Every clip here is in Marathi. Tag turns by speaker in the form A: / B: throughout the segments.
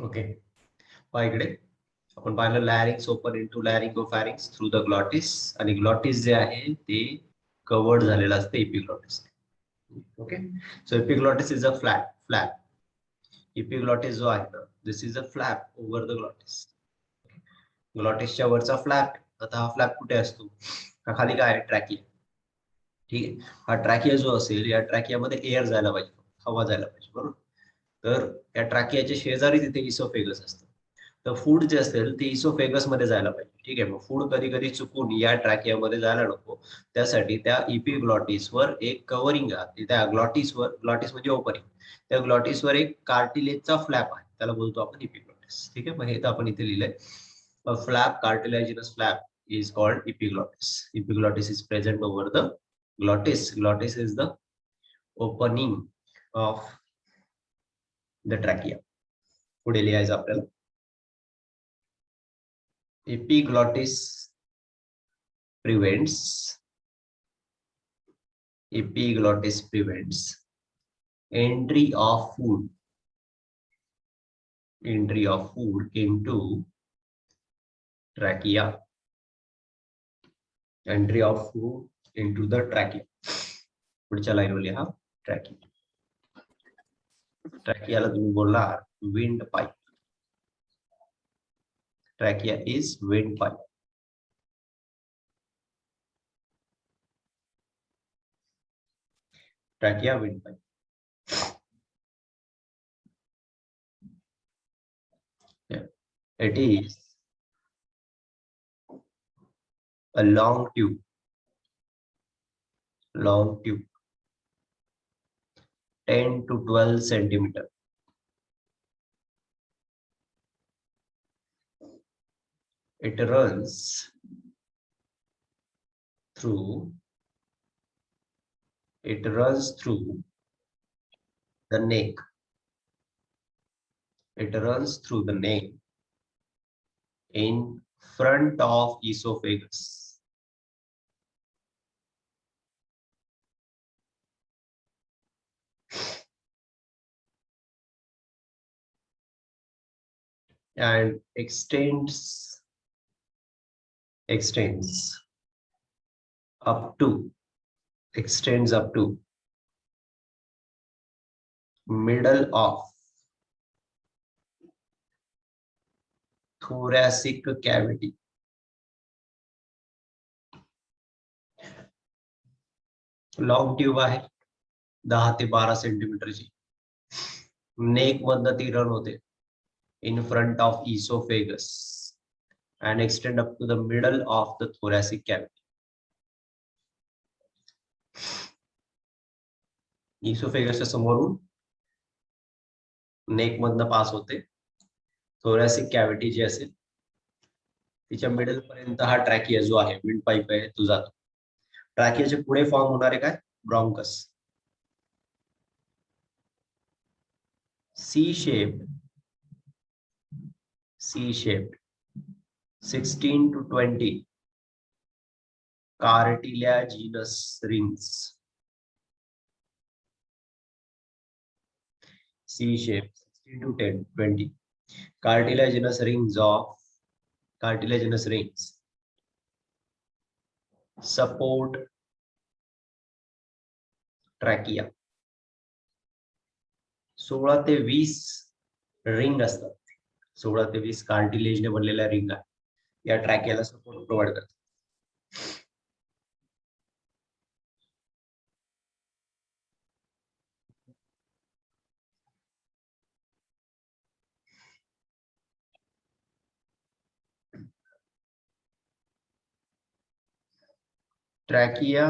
A: ओके, पहा इकडे आपण पाहिलं larynx open into laryngopharynx through the glottis, आणि ग्लॉटिस जे आहे ते कवर्ड झालेलं असते epiglottis. Okay, so epiglottis is a flap. Epiglottis जो आहे ना, this is a flap over the glottis. ग्लॉटिसच्या वरचा फ्लॅप. आता हा फ्लॅप कुठे असतो? हा खाली काय आहे? ट्रॅकिया. ठीक आहे, हा ट्रॅकिया जो असेल, या ट्रॅकियामध्ये एअर जायला पाहिजे, हवा जायला पाहिजे, बरोबर. तर या ट्रॅकियाच्या शेजारी तिथे इसोफेगस असतं. तर फूड जे असेल ते इसोफेगस मध्ये जायला पाहिजे. ठीक आहे, मग फूड कधी कधी चुकून या ट्रॅकियामध्ये जायला नको, त्यासाठी त्या इपिग्लॉटिसवर एक कव्हरिंग आहे. त्या ग्लॉटिसवर, ग्लॉटिस म्हणजे ओपनिंग, त्या ग्लॉटिसवर एक कार्टिलेजचा फ्लॅप आहे, त्याला बोलतो आपण इपिग्लॉटिस. ठीक आहे, मग हे तर आपण इथे लिहिलंय. Flap, cartilaginous flap is called epiglottis. Epiglottis is present over the glottis. Glottis is the opening of the trachea. पुढे लिहायचं आपल्याला. Epiglottis prevents entry of food into trachea. Entry of food into the trachea. पुढच्या लाईनवर लिहा ट्रॅकिया. ट्रॅकियाला तुम्ही बोलणार windpipe. Trachea is windpipe. Trachea windpipe. Yeah. It is a long tube, 10 to 12 centimeter. It runs through the neck. It runs through the neck in front of esophagus. And extends up to middle of thoracic cavity. Long tube आहे, 10 ते 12 सेंटीमीटरची. नेक मधनं ती रन होते in front of esophagus and extend up to the middle of the thoracic cavity. Esophagus समोरून नेक मधनं पास होते. thoracic cavity जी असेल तिच्या मिडल पर्यंत हा ट्रॅकिया जो आहे, विंड पाईप आहे, तो जातो. ट्रॅकियाचे पुढे फॉर्म होणारे काय? ब्रॉन्कस. C shaped 16 to 20 cartilaginous rings. C-shape 16 to 20 cartilaginous rings support trachea. 16 ते 20 रिंग असतात. 16 ते 20 कार्टिलेजने बनलेल्या रिंग या ट्रॅकियाला सपोर्ट प्रोव्हाइड करतात. Trachea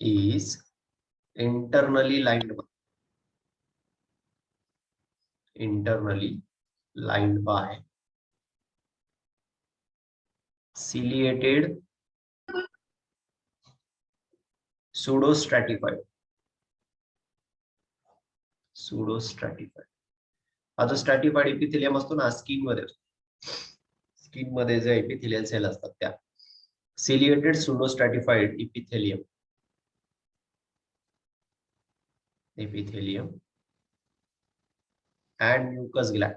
A: is internally lined by ciliated pseudostratified. हा जो स्ट्रॅटिफाइड एपिथेलियम असतो ना, स्किन मध्ये जे एपिथेलियल सेल असतात त्या ciliated pseudostratified epithelium and mucus gland.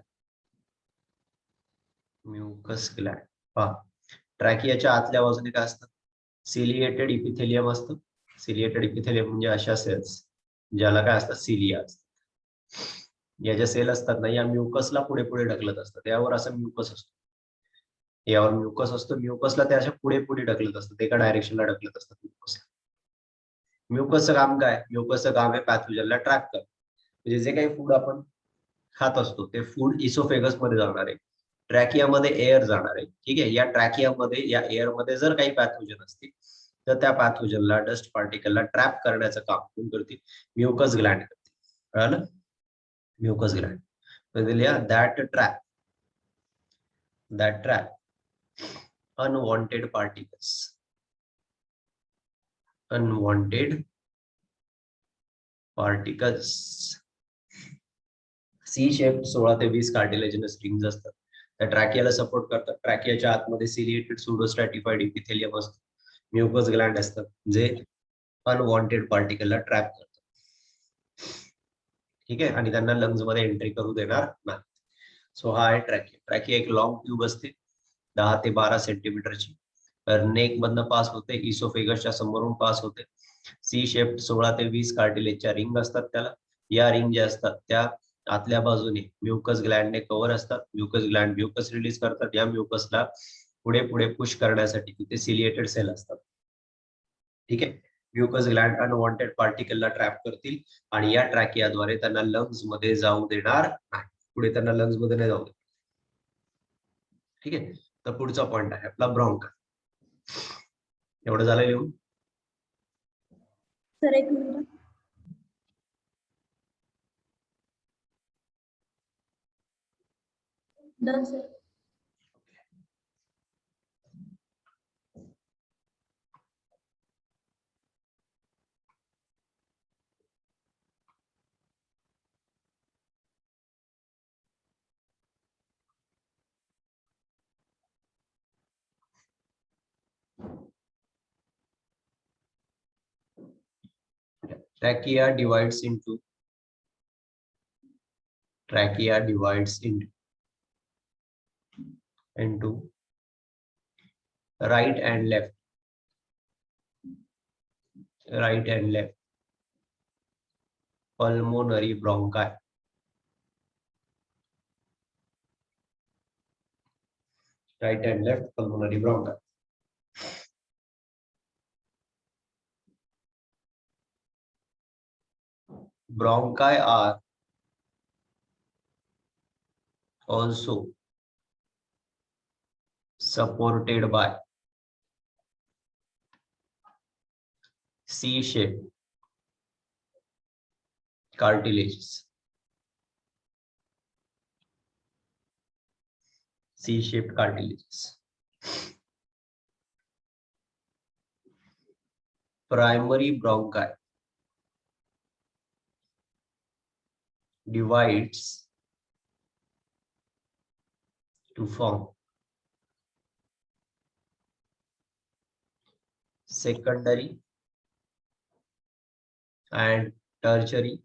A: Mucus gland. पहा, ट्रॅकियाच्या आतल्या बाजूने काय असतं? सिलिएटेड इपिथेलियम असतं. सिलिएटेड इपिथेलियम म्हणजे अशा सेल्स ज्याला काय असतात? सिलिया असतात. या ज्या सेल असतात ना, या म्युकसला पुढे पुढे ढकलत असतात. यावर असं म्युकस असतो, यावर म्युकस असतो. म्युकसला ते अशा पुढे पुढे ढकलत असतात, एका डायरेक्शनला ढकलत असतात म्युकसला. म्युकसचं काम काय? म्युकसचं काम आहे पॅथोजनला ट्रॅक करणं. म्हणजे जे काही फूड आपण खात असतो ते फूड इसोफेगस मध्ये जाणार आहे, ट्रॅकियामध्ये एअर जाणार आहे. ठीक आहे, या ट्रॅकियामध्ये, या एअर मध्ये जर काही पॅथोजन असतील तर त्या पॅथोजनला, डस्ट पार्टिकलला ट्रॅप करण्याचं काम कोण करते? म्युकस ग्लॅन्ड करते. कळालं? Mucus gland. लिहा, that trap unwanted particles, C shape 16 ते 20 कार्टिलेजिनस रिंग्स असतात, त्या ट्रॅकियाला सपोर्ट करतात. ट्रॅकियाच्या आतमध्ये सिलिएटेड सुडोस्ट्रॅटिफाइड इपिथेलियम असतो, म्युकस ग्लॅन्ड असतात जे अनवॉन्टेड पार्टिकलला ट्रॅप करतात. ठीक आहे, आणि त्यांना लंग्स मध्ये एंट्री करू देणार नाही. सो हा आहे ट्रॅकिया. ट्रॅकिया एक लॉंग ट्यूब असते 10 ते 12 सेंटीमीटरची. नेक मधनं पास होते, इसोफेगसच्या समोरून पास होते. सी शेप 16 ते 20 कार्टिलेजच्या रिंग असतात त्याला. या रिंग ज्या असतात त्या आतल्या बाजूने म्युकस ग्लॅन्डने कव्हर असतात. म्युकस ग्लॅन्ड म्युकस रिलीज करतात. या म्युकसला पुढे पुढे पुश करण्यासाठी तिथे सिलिएटेड सेल असतात. ठीक आहे, म्युकस ग्लॅन्ड अनवॉन्टेड पार्टिकलला ट्रॅप करतील आणि या ट्रॅकियाद्वारे त्यांना लंग्स मध्ये जाऊ देणार नाही. पुढे त्यांना लंग्स मध्ये नाही जाऊ देणार. ठीक आहे, तर पुढचा पॉइंट आहे आपला ब्रॉन्का. एवढं झालं लिहून?
B: सर एक minute. Done sir.
A: Trachea divides into right and left. Pulmonary bronchi. Right and left pulmonary bronchi. Bronchi are also supported by C-shaped cartilages. C-shaped cartilages. Primary bronchi divides to form secondary and tertiary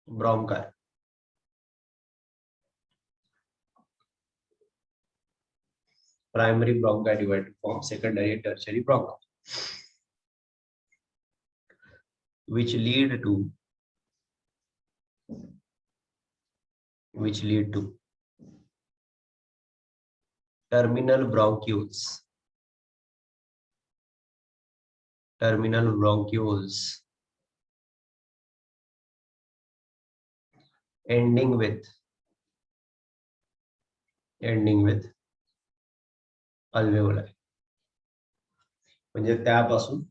A: bronchi. Primary bronchi divide to form secondary and tertiary bronchi, which lead to terminal bronchioles. Ending with alveoli. म्हणजे त्यापासून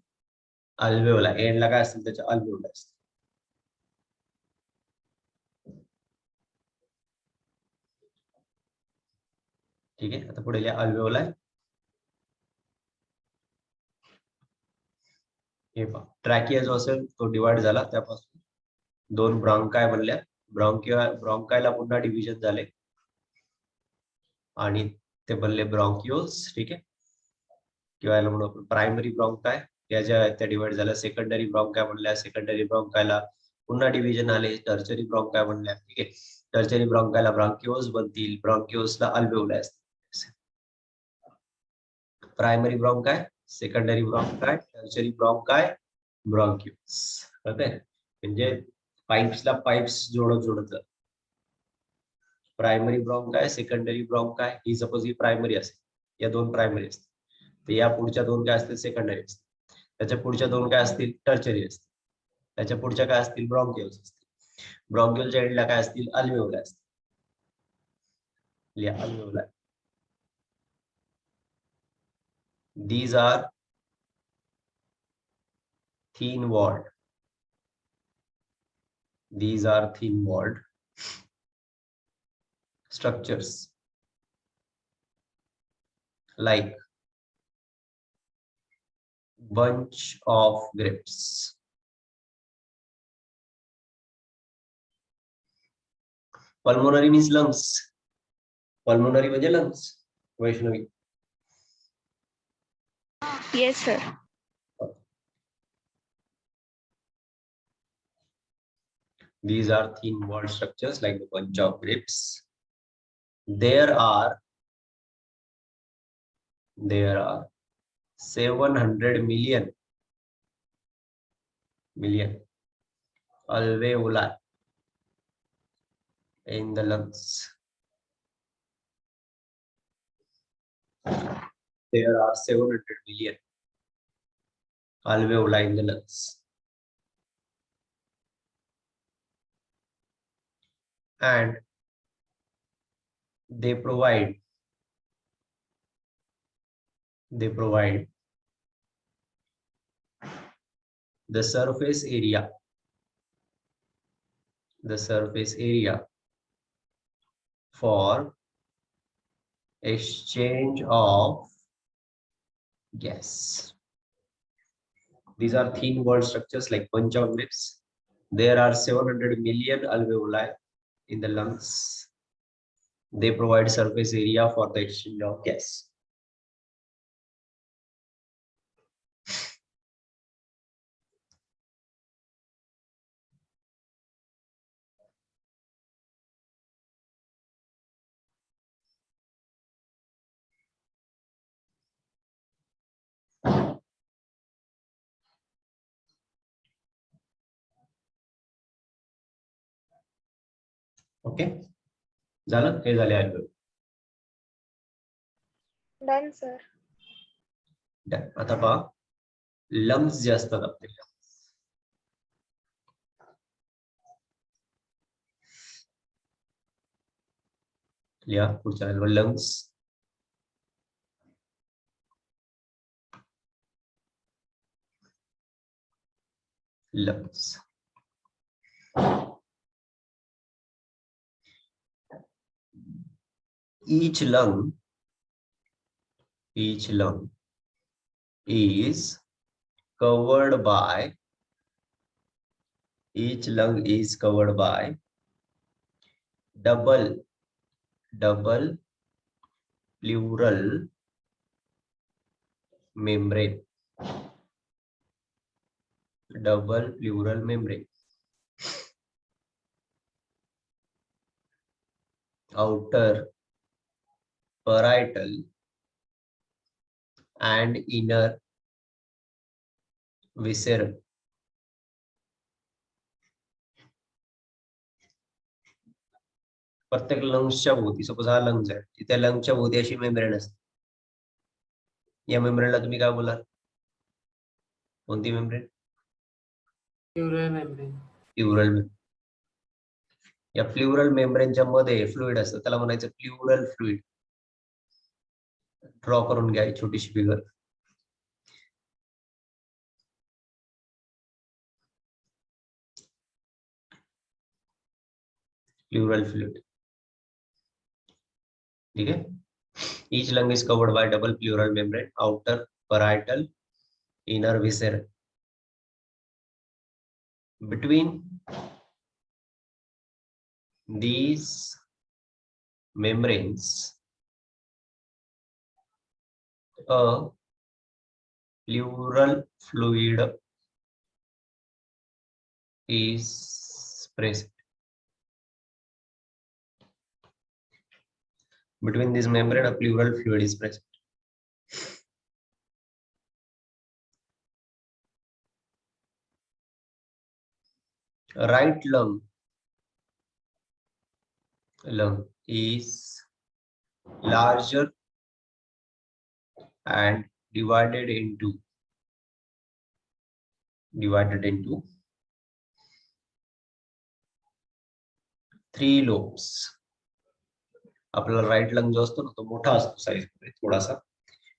A: अल्वेओला एंडला काय असतील त्याच्या अल्वेओला असतील. ठीक आहे, आता पुढे अल्वेओला आहे. हे पहा, ट्रॅकिया जो असेल तो डिवाइड झाला, त्यापासून दोन ब्रॉन्काय बनल्या. ब्रॉन्कायला पुन्हा डिव्हिजन झाले आणि ते बनले ब्रॉन्किओल्स. ठीक आहे, किंवा याला म्हणू आपण प्रायमरी ब्रॉन्काय. या ज्या त्या डिवाइड झाल्या. सेकंडरी ब्रॉन्काय बनल्या, सेकंडरी ब्रॉन्कायला पुन्हा डिव्हिजन आले, टर्चरी ब्रॉन्काय बनल्या. ठीक आहे, टर्शरी ब्रॉन्कायला ब्रांकिओल्स बनतील, ब्रॉन्किओल्सला अल्वेओलाई असतील. Primary bronchi, secondary bronchi, tertiary bronchi, bronchioles. Okay, म्हणजे पाइप्सला पाइप्स जोडत जोडत जात. प्रायमरी ब्रॉन्काय, सेकंडरी ब्रॉन्काय, ही सपोज ही प्रायमरी असेल, या दोन प्रायमरी असतील, तर या पुढच्या दोन काय असतील, सेकंडरी असतील. त्याच्या पुढच्या दोन काय असतील, टर्शरी असतील. त्याच्या पुढच्या काय असतील, ब्रॉन्किओल्स असतील. ब्रॉन्किओलच्या एंडला काय असतील, अल्वेओलाई असतील. Alveoli. These are thin walled. These are thin walled structures like bunch of grapes. Pulmonary means lungs. Pulmonary म्हणजे lungs. Vaishnavi.
B: Yes, sir.
A: These are thin walled structures like the bunch of grapes. There are 700 million alveoli in the lungs. There are 700 million alveoli in the lungs. And they provide the surface area for exchange of gas. These are thin walled structures like bunch of grapes. There are 700 million alveoli in the lungs. They provide surface area for the exchange of gas. Okay, झालं, हे झाले alveoli.
B: Done, sir.
A: आता पहा, लंग्स जे असतात आपले, या पुढच्या lungs. Each lung is covered by double pleural membrane. Outer parietal and inner visceral. प्रत्येक लंग्सच्या भोवती, सपोज हा लंग्स आहे, तिथे लंग्सच्या भोवती अशी मेम्ब्रेन असते. या मेम्ब्रेनला तुम्ही काय बोलाल, कोणती मेम्ब्रेन? Plural membrane. या प्लुरल मेम्ब्रेनच्या मध्ये फ्लुइड असतं, त्याला म्हणायचं प्लुरल फ्लुइड. ड्रॉ करून घ्या छोटीशी फिगर. प्लुरल फ्लुइड, ठीक है. Each lung is covered by double pleural membrane, outer parietal, inner visceral. Between these membranes, a pleural fluid is present. Between this membrane, a pleural fluid is present. Right lung is larger and divided into three lobes. आपला राईट लंग जो असतो ना तो मोठा असतो साईज मध्ये थोडासा,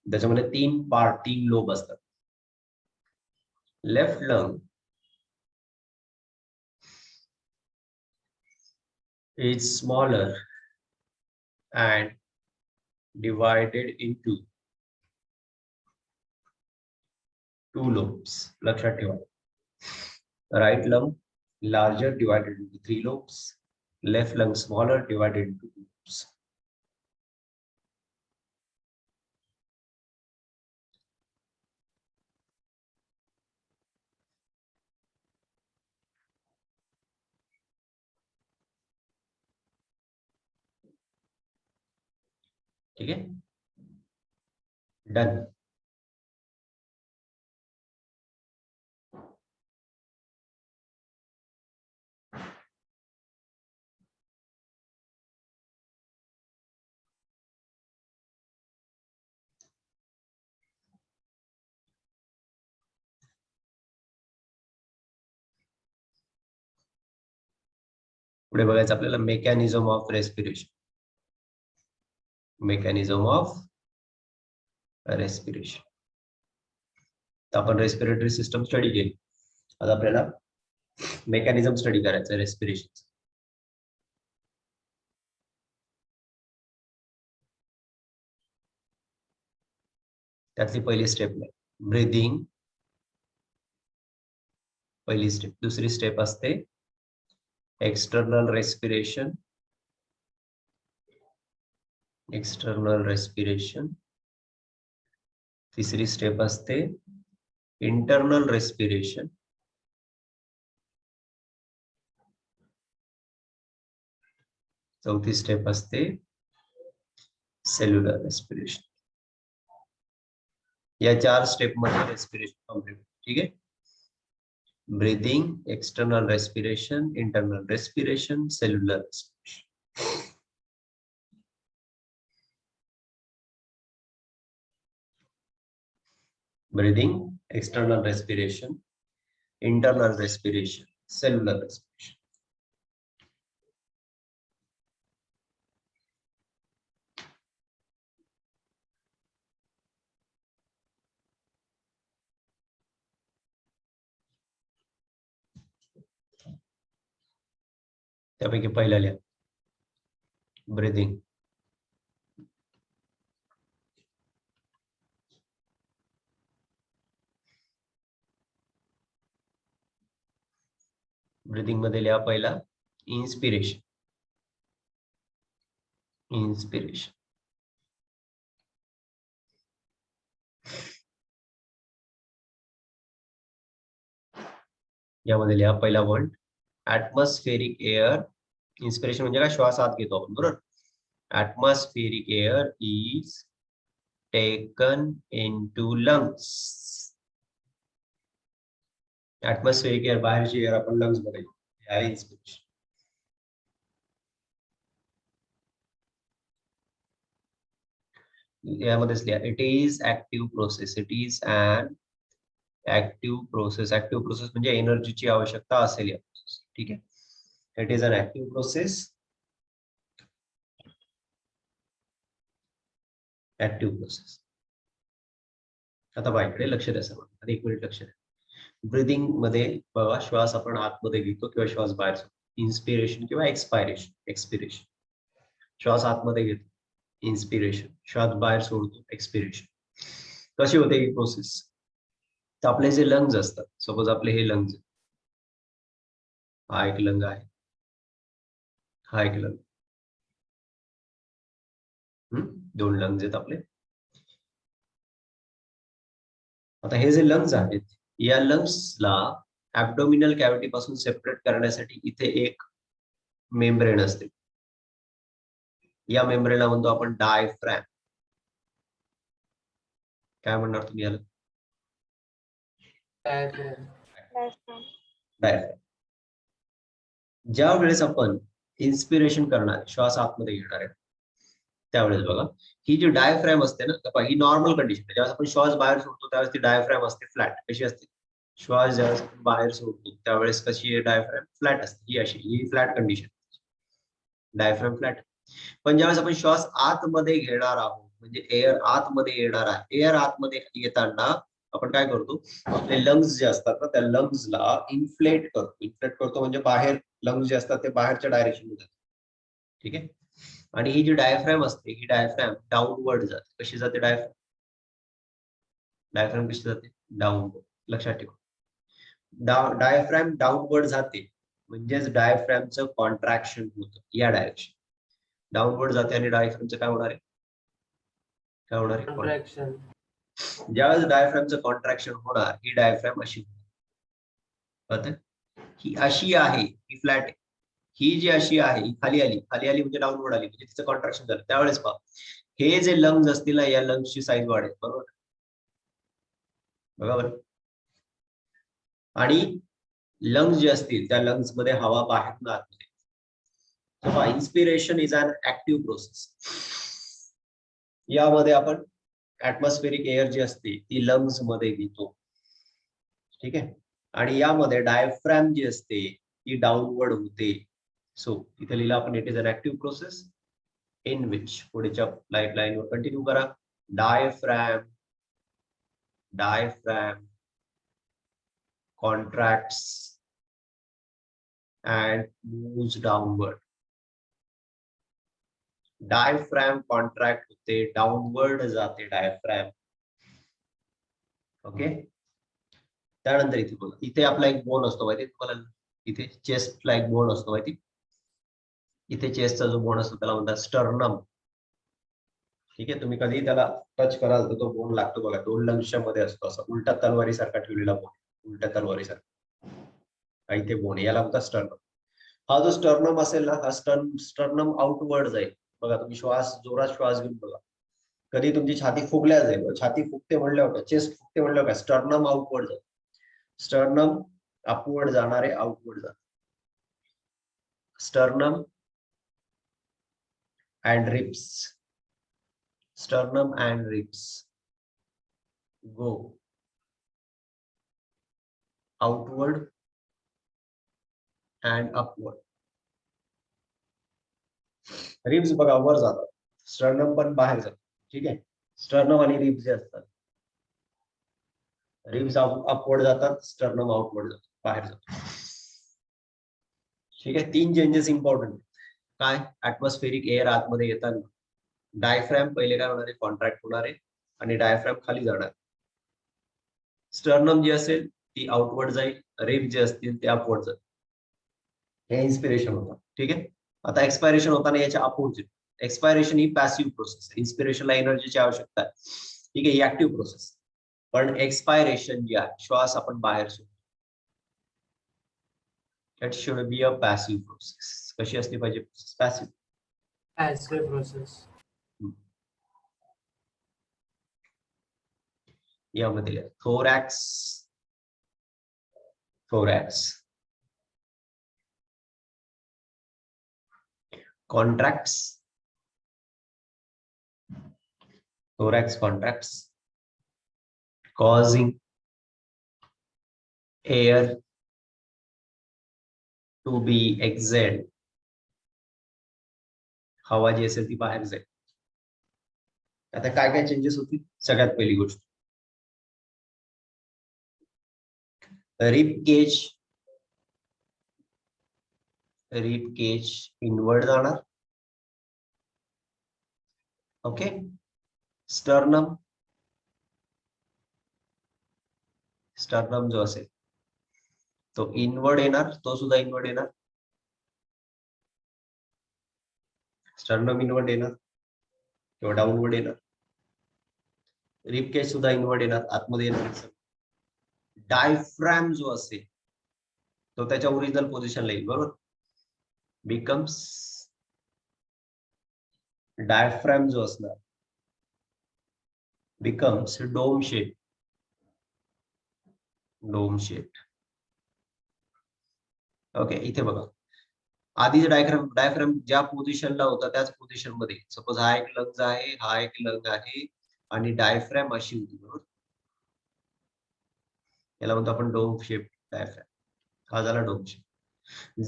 A: त्याच्यामध्ये तीन लोब असतात. Left lung is smaller and divided into two lobes. लक्षात ठेवा. Right lung larger divided into three lobes. Left lung smaller divided into two lobes. ठीक है, डन. पुढे बघायचं आपल्याला mechanism of respiration. Mechanism of respiration. आपण रेस्पिरेटरी सिस्टम स्टडी केली. आता आपल्याला मेकॅनिझम स्टडी करायचं रेस्पिरेशन. त्यातली पहिली स्टेप ब्रीदिंग. पहिली स्टेप. दुसरी स्टेप असते एक्सटर्नल रेस्पिरेशन. तिसरी स्टेप असते इंटरनल रेस्पिरेशन. चौथी स्टेप असते सेल्युलर रेस्पिरेशन. या 4 स्टेप मध्ये रेस्पिरेशन कंप्लीट. ठीक आहे. Breathing, external respiration, internal respiration, cellular respiration. Breathing, external respiration, internal respiration, cellular respiration. त्यापैकी पहिला लिहा ब्रीदिंग. ब्रीदिंग मध्ये लिहा पहिला इन्स्पिरेशन. यामध्ये लिहा पहिला वर्ड ऍटमॉस्फेरिक एअर. इन्स्पिरेशन म्हणजे काय, श्वास आत घेतो आपण, बरोबर. Atmospheric air is taken into lungs. Atmospheric air बाहेरची एअर आपण लंग्स मध्ये घेतो. हे आहे इन्स्पिरेशन. यामध्येच लिहा it is active process. It is an active process. Active process म्हणजे एनर्जीची आवश्यकता असेल या प्रोसेस. ठीक आहे. It is an active process. Active process. आता बाईकडे लक्ष द्या सर्व. आणि 1 मिनिट लक्ष द्या. ब्रीदिंग मध्ये बघा श्वास आपण आतमध्ये घेतो किंवा श्वास बाहेर सोडतो. इन्स्पिरेशन किंवा एक्सपिरेशन. श्वास आतमध्ये घेतो इन्स्पिरेशन, श्वास बाहेर सोडतो एक्सपिरेशन. कशी होते ही प्रोसेस. तर आपले जे लंग्स असतात, सपोज आपले हे लंग्स, हा एक लंग आहे, हा एक लंग, 2 लंग्स आहेत आपले. आता हे जे लंग्स आहेत, या लंग्सला ऍब्डोमिनल कॅव्हिटी पासून सेपरेट करण्यासाठी इथे एक मेम्ब्रेन असते. या मेम्ब्रेनला म्हणतो आपण डायफ्रॅम. काय म्हणणार तुम्ही याला?
B: Diaphragm.
A: डायफ्रॅम. ज्या वेळेस आपण इन्स्पिरेशन करणार, श्वास आतमध्ये घेणार आहे, त्यावेळेस बघा ही जी डायफ्रॅम असते ना, ही नॉर्मल कंडिशन. ज्यावेळेस आपण श्वास बाहेर सोडतो त्यावेळेस ती डायफ्रॅम असते फ्लॅट. कशी असते? श्वास ज्यावेळेस आपण बाहेर सोडतो त्यावेळेस कशी आहे? डायफ्रॅम फ्लॅट असते. ही अशी, ही फ्लॅट कंडिशन, डायफ्रॅम फ्लॅट. पण ज्यावेळेस आपण श्वास आतमध्ये घेणार आहोत, म्हणजे एअर आतमध्ये येणार आहे, एअर आतमध्ये येताना आपण काय करतो? आपले लंग्स जे असतात ना, त्या लंग्सला इन्फ्लेट करतो. इन्फ्लेट करतो म्हणजे बाहेर लंग्स जे असतात ते बाहेरच्या डायरेक्शनमध्ये जातात. ठीक आहे. आणि ही जी डायफ्रॅम असते, ही डायफ्रॅम डाऊनवर्ड जाते. कशी जाते डायफ्रॅम? डायफ्रॅम कशी जाते? डाऊनवर्ड. लक्षात ठेवा, डायफ्रॅम डाऊनवर्ड जाते म्हणजेच डायफ्रॅमचं कॉन्ट्रॅक्शन होतं या डायरेक्शन. डाऊनवर्ड जाते आणि डायफ्रॅमचं काय होणार आहे? काय होणार आहे?
B: Contraction.
A: ज्यावेळेस डायफ्रॅमचं कॉन्ट्रॅक्शन होणार, ही डायफ्रॅम अशी होते. ही अशी आहे, ही फ्लॅट आहे. ही जी अशी आहे ही खाली आली, खाली आली म्हणजे डाऊनवर्ड आली, म्हणजे तिचं कॉन्ट्रॅक्शन झालं. त्यावेळेस पहा, हे जे लंग्स असतील ना, या लंग्सची साईज वाढेल. बरोबर? बघा बरं. आणि लंग्स जे असतील त्या लंग्स मध्ये हवा बाहेर आतमध्ये. तेव्हा inspiration is an active process. यामध्ये आपण ऍटमॉस्फेरिक एअर जी असते ती लंग्स मध्ये घेतो. ठीक आहे. आणि यामध्ये डायफ्रॅम जी असते ती डाऊनवर्ड होते. सो इथे लिहिलं आपण, it is an active process in which, पुढच्या लाईनवर कंटिन्यू करा. Diaphragm contracts and moves downward. Diaphragm contract होते, डाऊनवर्ड जाते डायफ्रॅम. ओके. त्यानंतर इथे बघा, इथे आपला एक बोन असतो माहिती तुम्हाला, इथे चेस्टला एक बोन असतो माहिती. इथे चेस्टचा जो बोन असतो त्याला म्हणतात स्टर्नम. ठीक आहे. तुम्ही कधी त्याला टच कराल तर तो बोन लागतो बघा. दोन लंग्सच्या मध्ये असतो, असं उलटा तलवारी सारखा ठेवलेला बोन, उलट्या तलवारी सारखा. इथे बोन, याला म्हणतात स्टर्नम. हा जो स्टर्नम असेल ना, हा स्टर्नम आउटवर्ड जाईल. बघा तुम्ही श्वास, जोरात श्वास घेऊन बघा, कधी तुमची छाती फुगल्या जाईल. छाती फुगते म्हणल्यावर का, चेस्ट फुगते म्हणल्यावर का, स्टर्नम आउटवर्ड जाईल. स्टर्नम अपवर्ड जाणारे आउटवर्ड जाणार. Sternum and ribs, sternum and ribs go outward and upward. Ribs बघा वर जातात, स्टर्नम पण बाहेर जातात. ठीक आहे. स्टर्नम आणि रिब्स जे असतात, रिब्स अपवर्ड जातात, स्टर्नम आउटवर्ड जातात, बाहेर जातात. ठीक आहे. तीन चेंजेस इम्पॉर्टंट. काय? ऍटमॉस्फेरिक एअर आतमध्ये येताना डायफ्रॅम पहिले काय होणार आहे? कॉन्ट्रॅक्ट होणार आहे आणि डायफ्रॅम खाली जाणार. स्टर्नम जी असेल ती आउटवर्ड जाईल, रिब जे असतील ते अपवर्ड जाईल. हे इन्स्पिरेशन होतं. ठीक आहे. आता एक्सपायरेशन होताना याच्या अपोजिट. एक्सपायरेशन ही पॅसिव्ह प्रोसेस आहे. इन्स्पिरेशनला एनर्जीची आवश्यकता आहे. ठीक आहे. ही ऍक्टिव्ह प्रोसेस. पण एक्सपायरेशन जी आहे, श्वास आपण बाहेर सोडतो, it should be a passive process. कशी असली पाहिजे? पॅसिव्ह.
B: Passive process.
A: यामध्ये thorax contracts, causing air to be exhaled. हवा जी असेल ती बाहेर जाईल. आता काय काय चेंजेस होतील? सगळ्यात पहिली गोष्ट, रिब केज इनवर्ड जाणार. ओके. स्टर्नम जो असेल तो इनवर्ड येणार, तो सुद्धा इनवर्ड येणार. स्टर्नम इनवर्ड येणार किंवा डाऊनवर्ड येणार. रिब केज सुद्धा इनवर्ड येणार, आतमध्ये येणार. डायफ्रॅम जो असेल तो त्याच्या ओरिजिनल पोझिशनला येईल. बरोबर. बिकम्स डायफ्रॅम जो असणार becomes dome shape. Dome shaped. Okay, इथे बघा आधीच डायफ्रॅम ज्या पोझिशनला होता त्याच पोझिशन मध्ये सपोज हा एक लंग्स आहे, हा एक लंग आहे आणि डायफ्रॅम अशी होती बरोबर. याला म्हणतो आपण डोम शेप डायफ्रॅम. हा झाला डोम शेप.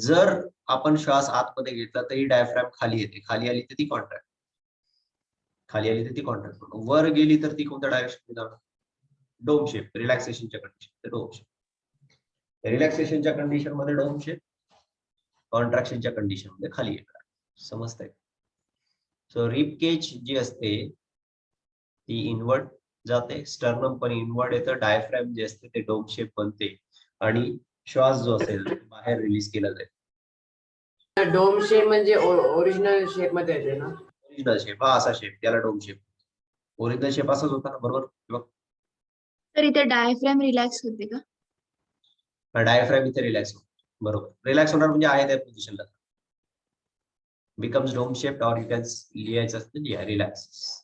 A: जर आपण श्वास आतमध्ये घेतला तरी डायफ्रॅम खाली येते, खाली आली तर ती कॉन्ट्रॅक्ट, खाली आली तर ती कॉन्ट्रॅक्ट, वर गेली तर ती कोणत्या डायरेक्शन जाणार, डोम शेप. रिलॅक्सेशनच्या कंडिशन डोम शेप. रिलॅक्सेशनच्या कंडिशन मध्ये डोम शेप, कॉन्ट्रॅक्शनच्या कंडिशन मध्ये खाली येणार. समजतंय? सो रिप केज जी असते ती इनवर्ड जाते, स्टर्नम पण इनवर्ड येतं, डायफ्रॅम जे असते ते डोम शेप बनते आणि श्वास जो असेल तो बाहेर रिलीज केला जाईल.
B: डोम शेप म्हणजे ओरिजिनल शेप मध्ये येते ना?
A: ओरिजिनल शेप हा असा शेप, त्याला डोम शेप. ओरिजिनल शेप असाच होता ना बरोबर.
C: तर इथे डायफ्रॅम रिलॅक्स होते का?
A: डायफ्रॅम इथे रिलॅक्स होतो बरोबर. रिलॅक्स होणार म्हणजे आहे त्या पोझिशनला, becomes dome shape or you can लिहायचं असतं रिलॅक्स.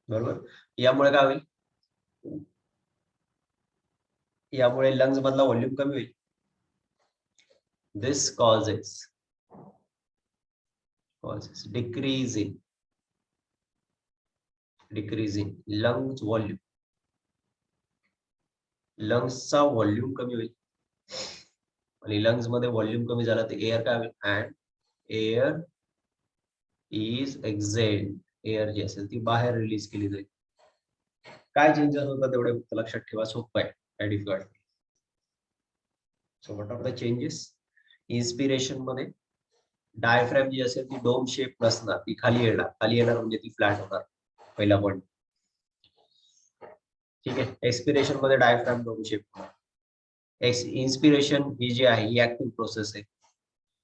A: बरोबर. यामुळे काय होईल, यामुळे लंग्स मधला व्हॉल्यूम कमी होईल. This causes decreasing lungs volume. लंग्सचा व्हॉल्यूम कमी होईल आणि लंग्स मध्ये व्हॉल्यूम कमी झाला तर एअर काय होईल, अँड एअर इज एक्झेल्ड. एअर जी असेल ती बाहेर रिलीज केली जाईल. काय चेंजेस होतात तेवढे लक्षात ठेवा, सोपं आहे, काय difficult. So what are the changes. Inspiration मध्ये डायफ्रॅम जी असेल ती डोम शेप नसणार, ती खाली येणार. खाली येणार म्हणजे ती फ्लॅट होणार, पहिला पॉईंट. ठीक आहे. एक्सपिरेशन मध्ये डायफ्रॅम डोम शेप होणार. इन्स्पिरेशन ही जी आहे ही ऍक्टिव्ह प्रोसेस आहे,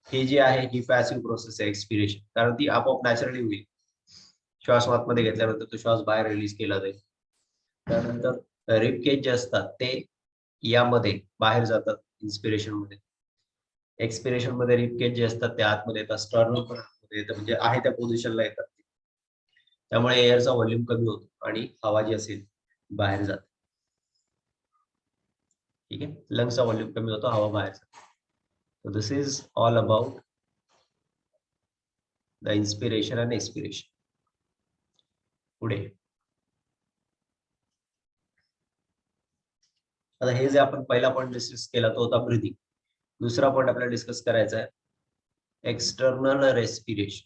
A: ही जी आहे ही पॅसिव्ह प्रोसेस आहे एक्सपिरेशन, कारण ती आपोआप नॅचरली होईल. श्वास आतमध्ये घेतल्यानंतर तो श्वास बाहेर रिलीज केला जाईल. त्यानंतर रिपकेज जे असतात ते यामध्ये बाहेर जातात इन्स्पिरेशन मध्ये. एक्सपिरेशन मध्ये रिपकेज जे असतात ते आतमध्ये येतात, स्टर्नम पण आतमध्ये येतं, म्हणजे आहे त्या पोझिशनला येतात. त्यामुळे एअरचा व्हॉल्यूम कमी होतो आणि हवा जी असेल बाहेर जाते. ठीक आहे. लंग्सचा व्हॉल्यूम कमी होतो, हवा बाहेर जाते. So this is all about the inspiration and expiration. पुढे आता हे जे आपण पहिला पॉईंट डिस्कस केला तो होता ब्रीदिंग. दुसरा पॉईंट आपल्याला डिस्कस करायचा आहे external respiration.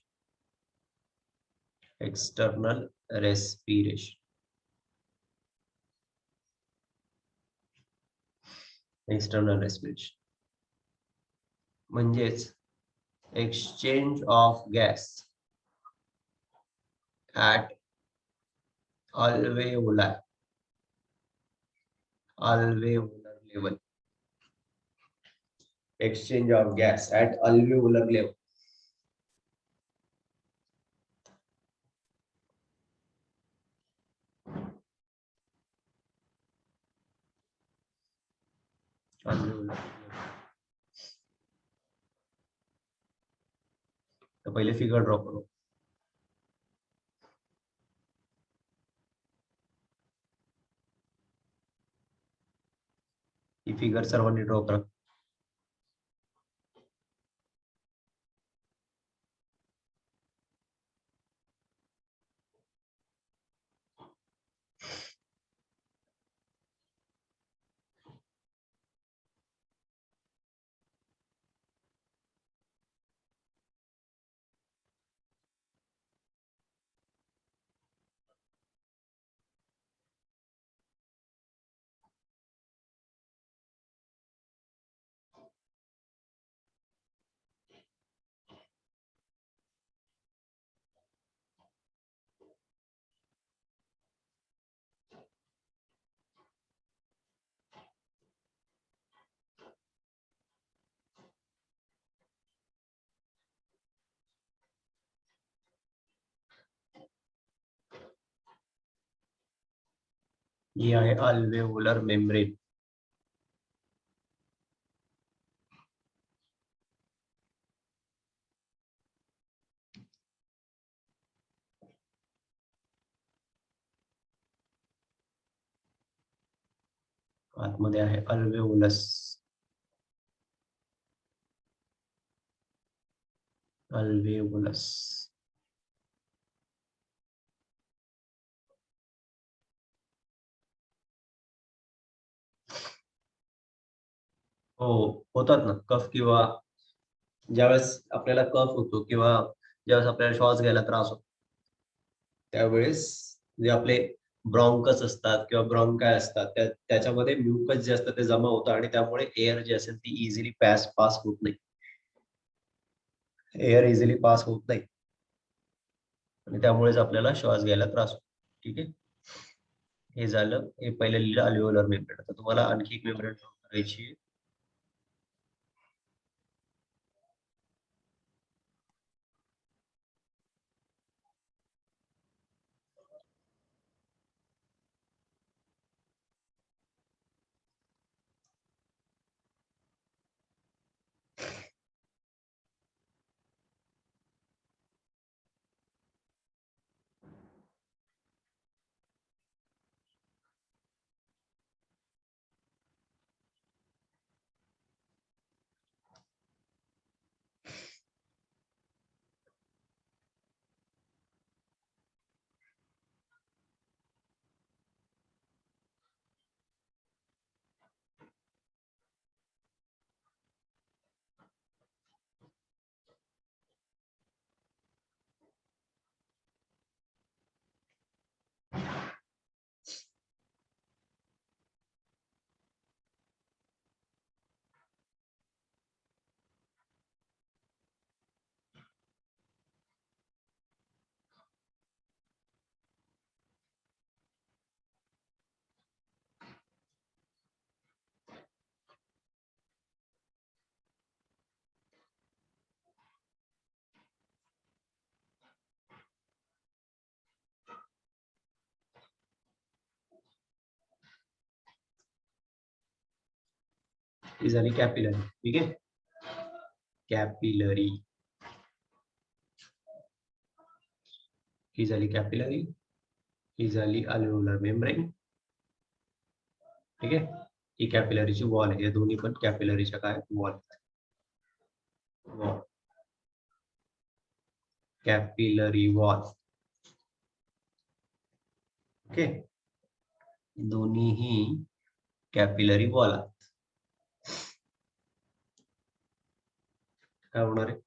A: External respiration. External respiration म्हणजेच exchange of gas at alveolar level. Exchange of gas at alveolar level. Alveolar level. तो पहिले फिगर ड्रॉ करो. ही फिगर सर्वांनी ड्रॉ करा. ये आहे alveolar membrane. आतमध्ये आहे अल्वेओलस. अल्वेओलस. हो, होतात ना कफ, किंवा ज्यावेळेस आपल्याला कफ होतो किंवा ज्यावेळेस आपल्याला श्वास घ्यायला त्रास होतो त्यावेळेस जे आपले ब्रॉन्कस असतात किंवा ब्रॉन्काय असतात त्याच्यामध्ये म्युकस जे असतं ते जमा होतं आणि त्यामुळे एअर जी असेल ती इझिली पास होत नाही. एअर इझिली पास होत नाही आणि त्यामुळेच आपल्याला श्वास घ्यायला त्रास होतो. ठीक आहे, हे झालं, हे पहिलं लिहिलं अल्व्हेओलर मेम्ब्रेन. आता तुम्हाला आणखी एक मेम्ब्रेन करायची आहे. ही झाली कॅपिलरी. ठीक आहे, कॅपिलरी ही झाली कॅपिलरी, ही झाली अल्व्हेओलर मेम्ब्रेन. ठीक आहे, ही कॅपिलरीची वॉल आहे. या दोन्ही पण कॅपिलरीच्या काय वॉल. Capillary wall. ओके, दोन्हीही कॅपिलरी वॉल आहेत. काय होणार आहे?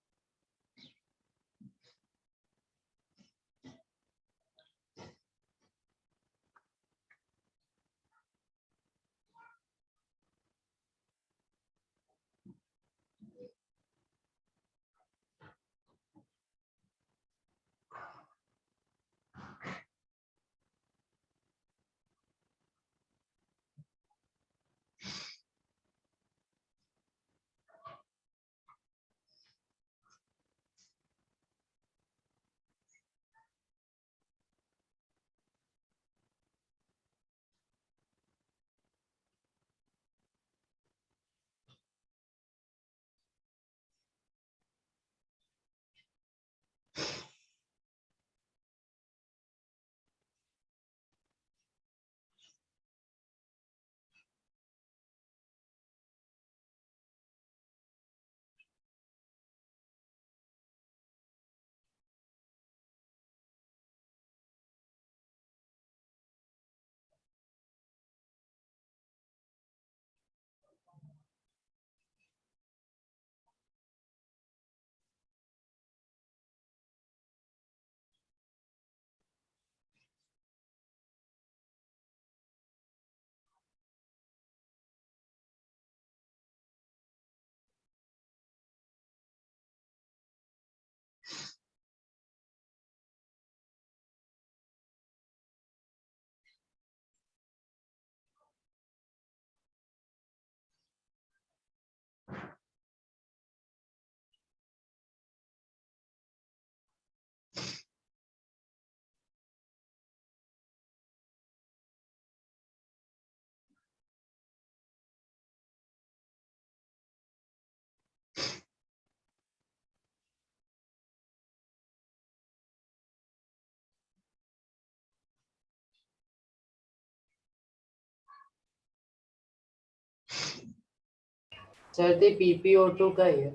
B: सर ते PPO2 काय आहे?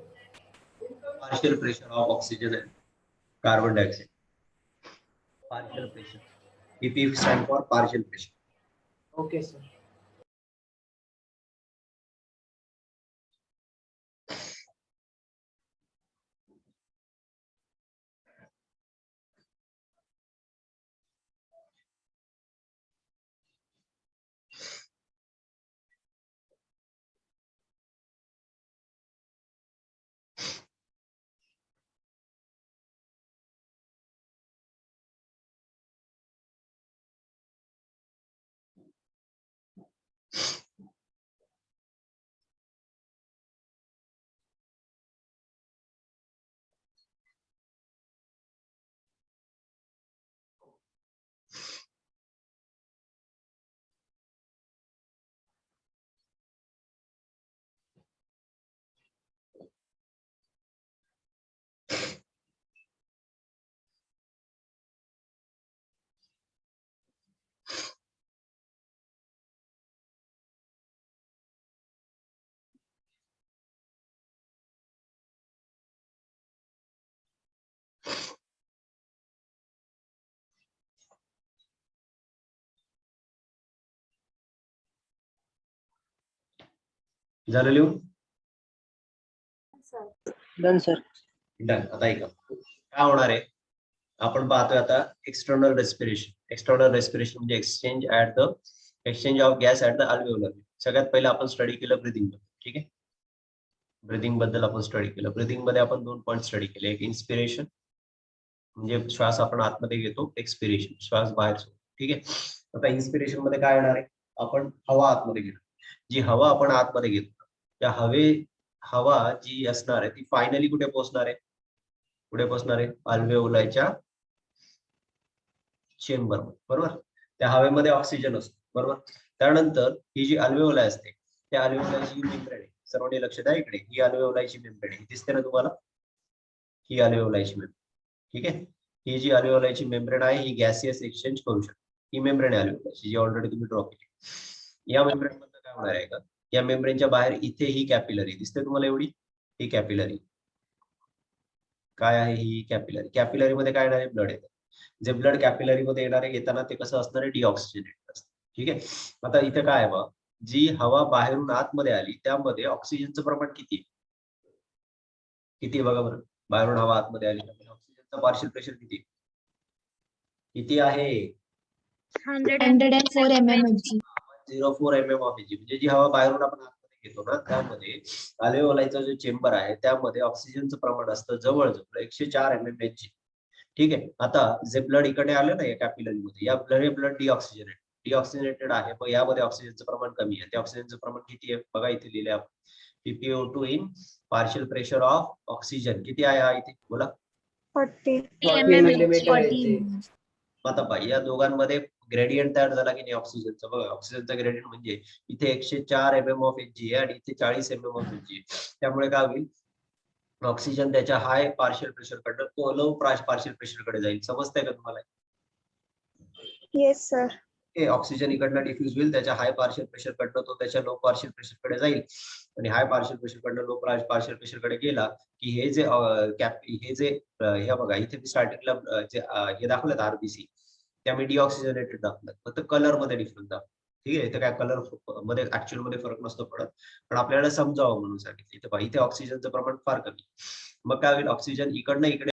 A: Partial pressure of oxygen and carbon dioxide. Partial pressure. PP stand for partial pressure.
B: Okay sir.
A: झालं लिहून?
D: Done sir.
A: डन. आता ऐका काय होणार आहे, आपण पाहतोय आता एक्सटर्नल रेस्पिरेशन. एक्सटर्नल रेस्पिरेशन म्हणजे exchange of gas at the alveolar. सगळ्यात पहिला आपण स्टडी केलं ब्रिदिंग. ठीक आहे, ब्रिदिंग बद्दल आपण स्टडी केलं. ब्रिदिंग मध्ये आपण 2 पॉइंट स्टडी केले. एक इन्स्पिरेशन म्हणजे श्वास आपण आतमध्ये घेतो, एक्सपिरेशन श्वास बाहेर सोडतो. ठीक आहे, आता इन्स्पिरेशन मध्ये काय येणार आहे, आपण हवा आतमध्ये घेतो. जी हवा आपण आतमध्ये घेतो त्या हवा जी असणार आहे ती फायनली कुठे पोहोचणार आहे, अल्व्हेओलायच्या चेंबर मध्ये. बरोबर, त्या हवेमध्ये ऑक्सिजन असतो. बरोबर, त्यानंतर ही जी अल्व्हेओलाय असते त्या अल्व्हेओलायची मेम्ब्रेन आहे. सर्वांनी लक्ष द्या इकडे, ही अल्व्हेओलायची मेम्ब्रेन आहे, दिसते ना तुम्हाला, ही अल्व्हेओलायची मेम्ब्रेन. ठीक आहे, ही जी अल्व्हेओलायची मेम्ब्रेन आहे ही गॅसियस एक्सचेंज करू शकते. ही मेम्ब्रेन आहे अल्व्हेओलायची, जी ऑलरेडी तुम्ही ड्रॉ केली. या मेम्ब्रेन मध्ये काय होणार आहे का, या मेम्ब्रेनच्या बाहेर इथे ही कॅपिलरी दिसते तुम्हाला, एवढी ही कॅपिलरी. काय आहे ही कॅपिलरी? कॅपिलरी मध्ये काय येणार आहे, ब्लड येतं. जे ब्लड कॅपिलरी मध्ये येणार आहे, येताना ते कसं असणार आहे, डिऑक्सिजनेटेड असतं. ठीक आहे, आता इथे काय आहे बघा, जी हवा बाहेरून आतमध्ये आली त्यामध्ये ऑक्सिजनचं प्रमाण किती बघा बरं. बाहेरून हवा आतमध्ये आली त्यामध्ये ऑक्सिजनचा पार्शियल प्रेशर किती आहे?
C: 104 mmHg.
A: 104 mm of Hg. म्हणजे जी हवा बाहेरून आपण आतमध्ये घेतो ना त्यामध्ये अल्व्हेओलायचा जो चेंबर आहे त्यामध्ये ऑक्सिजनचं प्रमाण असतं जवळजवळ 104 mmHg. ठीक आहे, आता जे ब्लड इकडे आलं ना या कॅपिलरी मध्ये, या ब्लड डिऑक्सिजनेटेड आहे, मग यामध्ये ऑक्सिजनचं प्रमाण कमी आहे. ते ऑक्सिजनचं प्रमाण किती आहे बघा, इथे लिहिले आपण, PPO2 in partial pressure of oxygen किती आहे हा इथे बोला,
D: 40
B: millimeter आहे ते.
A: आता पाहिजे या दोघांमध्ये ग्रेडियंट तयार झाला की नाही ऑक्सिजनचा. बघा ऑक्सिजनचा ग्रेडियंट म्हणजे इथे 104 mm ऑफ Hg आहे आणि इथे 40 mm ऑफ Hg. त्यामुळे काय होईल, ऑक्सिजन त्याच्या हाय पार्शियल प्रेशर कडे तो लो पार्शियल प्रेशर कडे जाईल. समजतंय का तुम्हाला?
D: Yes sir.
A: ऑक्सिजन इकडनं डिफ्यूज होईल, त्याच्या हाय पार्शियल प्रेशर कडनं तो त्याच्या लो पार्शियल प्रेशर कडे जाईल आणि हाय पार्शियल प्रेशर कडनं लो पार्शियल प्रेशर कडे गेला की हे जे हे बघा इथे मी स्टार्टिंगला जे हे दाखवलं आरबीसी त्या मी डिऑक्सिजनेटेड दाखवलं, फक्त कलर मध्ये डिफरन्स दाखवलं. ठीक आहे, इथे काय कलर मध्ये ऍक्च्युअल मध्ये फरक नसतो पडत, पण आपल्याला समजावं म्हणून सांगितलं. इथे ऑक्सिजनचं प्रमाण फार कमी. मग काय होईल, ऑक्सिजन इकडनं इकडे